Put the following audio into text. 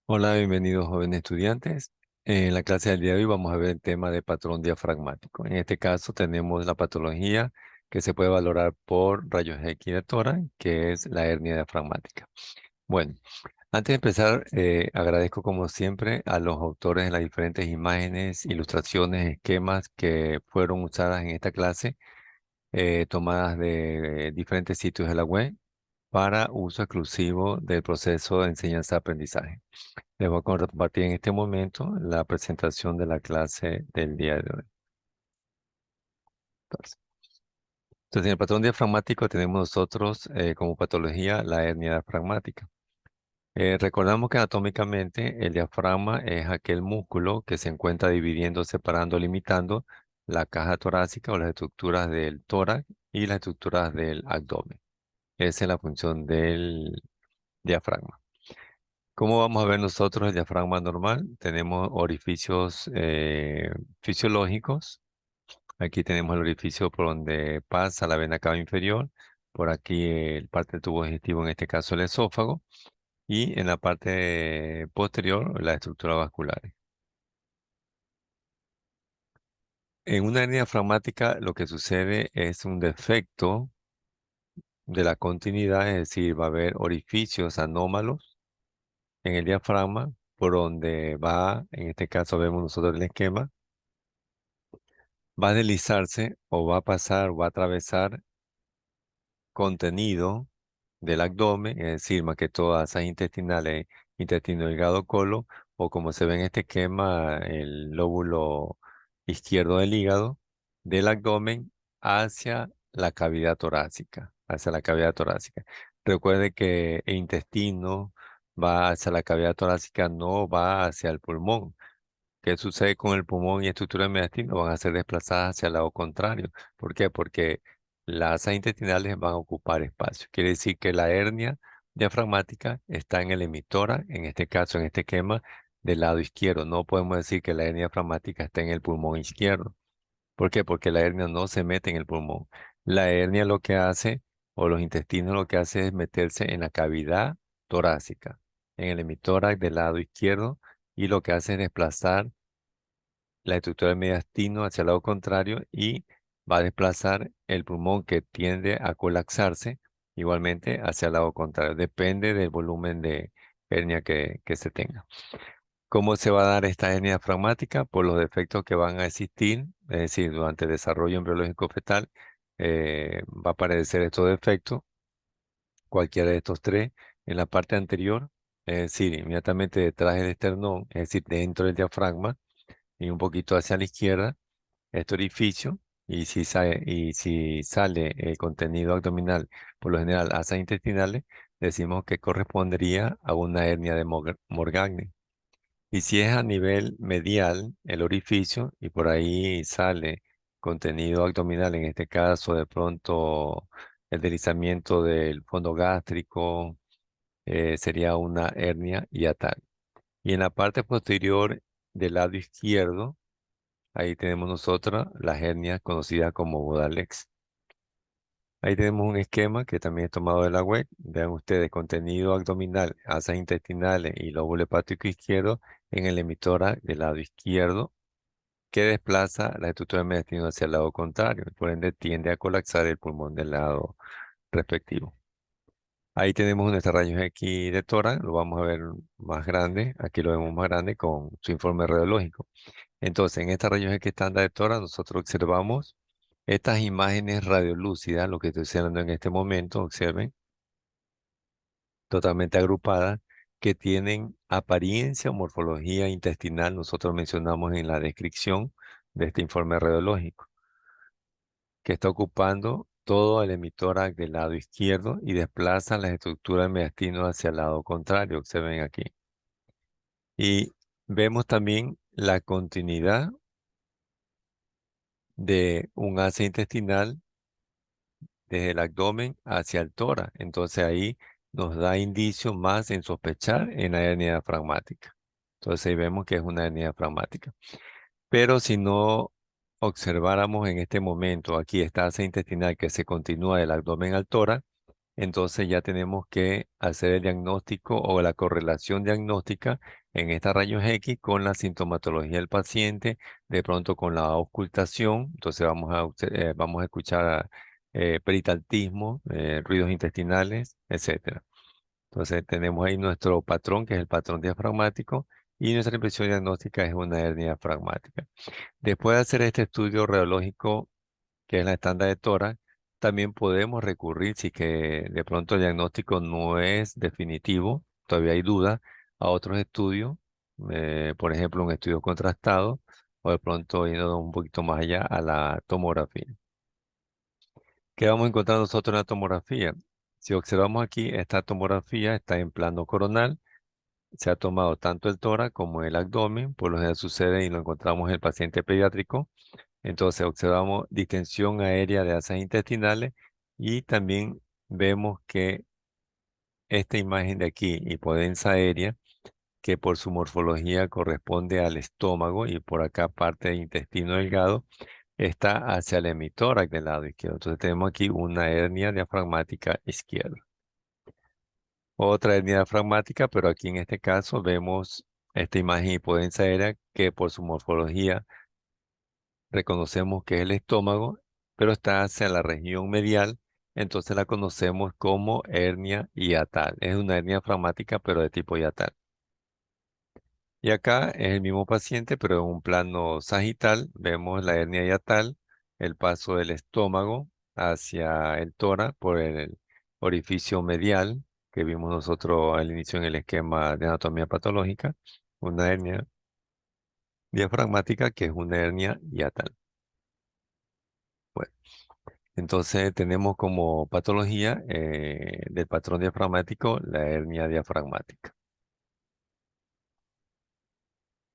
Hola, bienvenidos jóvenes estudiantes. En la clase del día de hoy vamos a ver el tema de patrón diafragmático. En este caso tenemos la patología que se puede valorar por rayos X de tórax, que es la hernia diafragmática. Bueno, antes de empezar, agradezco como siempre a los autores de las diferentes imágenes, ilustraciones, esquemas que fueron usadas en esta clase, tomadas de diferentes sitios de la web para uso exclusivo del proceso de enseñanza-aprendizaje. Les voy a compartir en este momento la presentación de la clase del día de hoy. Entonces, en el patrón diafragmático tenemos nosotros como patología la hernia diafragmática. Recordamos que anatómicamente el diafragma es aquel músculo que se encuentra dividiendo, separando, limitando la caja torácica o las estructuras del tórax y las estructuras del abdomen. Esa es la función del diafragma. ¿Cómo vamos a ver nosotros el diafragma normal? Tenemos orificios fisiológicos. Aquí tenemos el orificio por donde pasa la vena cava inferior. Por aquí el parte del tubo digestivo, en este caso el esófago. Y en la parte posterior, la estructura vascular. En una hernia diafragmática lo que sucede es un defecto de la continuidad, es decir, va a haber orificios anómalos en el diafragma por donde va, en este caso vemos nosotros el esquema, va a deslizarse o va a pasar o va a atravesar contenido del abdomen, es decir, más que todas esas intestinales, intestino delgado, colon, o como se ve en este esquema, el lóbulo izquierdo del hígado, del abdomen hacia la cavidad torácica, hacia la cavidad torácica. Recuerde que el intestino va hacia la cavidad torácica, no va hacia el pulmón. ¿Qué sucede con el pulmón y estructura del mediastino? Van a ser desplazadas hacia el lado contrario. ¿Por qué? Porque las asas intestinales van a ocupar espacio. Quiere decir que la hernia diafragmática está en el emitora, en este caso, en este esquema, del lado izquierdo. No podemos decir que la hernia diafragmática está en el pulmón izquierdo. ¿Por qué? Porque la hernia no se mete en el pulmón. La hernia lo que hace, o los intestinos lo que hace es meterse en la cavidad torácica, en el hemitórax del lado izquierdo, y lo que hace es desplazar la estructura del mediastino hacia el lado contrario y va a desplazar el pulmón que tiende a colapsarse igualmente hacia el lado contrario. Depende del volumen de hernia que se tenga. ¿Cómo se va a dar esta hernia diafragmática? Por los defectos que van a existir, es decir, durante el desarrollo embriológico fetal, va a aparecer estos defectos, cualquiera de estos tres, en la parte anterior, es decir, inmediatamente detrás del esternón, es decir, dentro del diafragma y un poquito hacia la izquierda este orificio, y si sale el contenido abdominal, por lo general asas intestinales, decimos que correspondería a una hernia de Morgagni. Y si es a nivel medial el orificio y por ahí sale contenido abdominal, en este caso de pronto el deslizamiento del fondo gástrico, sería una hernia hiatal. Y en la parte posterior del lado izquierdo, ahí tenemos nosotros las hernias conocidas como Bodalex. Ahí tenemos un esquema que también es tomado de la web. Vean ustedes, contenido abdominal, asas intestinales y lóbulo hepático izquierdo en el emitora del lado izquierdo, que desplaza la estructura del mediastino hacia el lado contrario. Por ende, tiende a colapsar el pulmón del lado respectivo. Ahí tenemos nuestros rayos X de tórax, lo vamos a ver más grande. Aquí lo vemos más grande con su informe radiológico. Entonces, en esta rayos X estándar de tórax, nosotros observamos estas imágenes radiolúcidas, lo que estoy haciendo en este momento, observen, totalmente agrupadas, que tienen apariencia o morfología intestinal, nosotros mencionamos en la descripción de este informe radiológico, que está ocupando todo el hemitórax del lado izquierdo y desplaza las estructuras del mediastino hacia el lado contrario, observen aquí. Y vemos también la continuidad de un asa intestinal desde el abdomen hacia el tórax. Entonces ahí nos da indicios más en sospechar en la hernia diafragmática. Entonces ahí vemos que es una hernia diafragmática. Pero si no observáramos en este momento aquí esta asa intestinal que se continúa del abdomen al tórax, entonces ya tenemos que hacer el diagnóstico o la correlación diagnóstica en estas rayos X con la sintomatología del paciente, de pronto con la auscultación, entonces vamos a escuchar peritaltismo, ruidos intestinales, etcétera. Entonces tenemos ahí nuestro patrón, que es el patrón diafragmático, y nuestra impresión diagnóstica es una hernia diafragmática. Después de hacer este estudio radiológico, que es la estándar de tórax, también podemos recurrir, si que de pronto el diagnóstico no es definitivo, todavía hay duda, a otros estudios, por ejemplo, un estudio contrastado, o de pronto yendo un poquito más allá a la tomografía. ¿Qué vamos a encontrar nosotros en la tomografía? Si observamos aquí, esta tomografía está en plano coronal, se ha tomado tanto el tórax como el abdomen, por lo general sucede y lo encontramos en el paciente pediátrico. Entonces observamos distensión aérea de asas intestinales y también vemos que esta imagen de aquí, hipodensa aérea, que por su morfología corresponde al estómago y por acá parte del intestino delgado, está hacia el hemitórax del lado izquierdo. Entonces tenemos aquí una hernia diafragmática izquierda. Otra hernia diafragmática, pero aquí en este caso vemos esta imagen hipodensa aérea que por su morfología reconocemos que es el estómago, pero está hacia la región medial, entonces la conocemos como hernia hiatal. Es una hernia diafragmática, pero de tipo hiatal. Y acá es el mismo paciente, pero en un plano sagital, vemos la hernia hiatal, el paso del estómago hacia el tórax por el orificio medial que vimos nosotros al inicio en el esquema de anatomía patológica, una hernia diafragmática que es una hernia hiatal. Bueno, entonces tenemos como patología del patrón diafragmático la hernia diafragmática.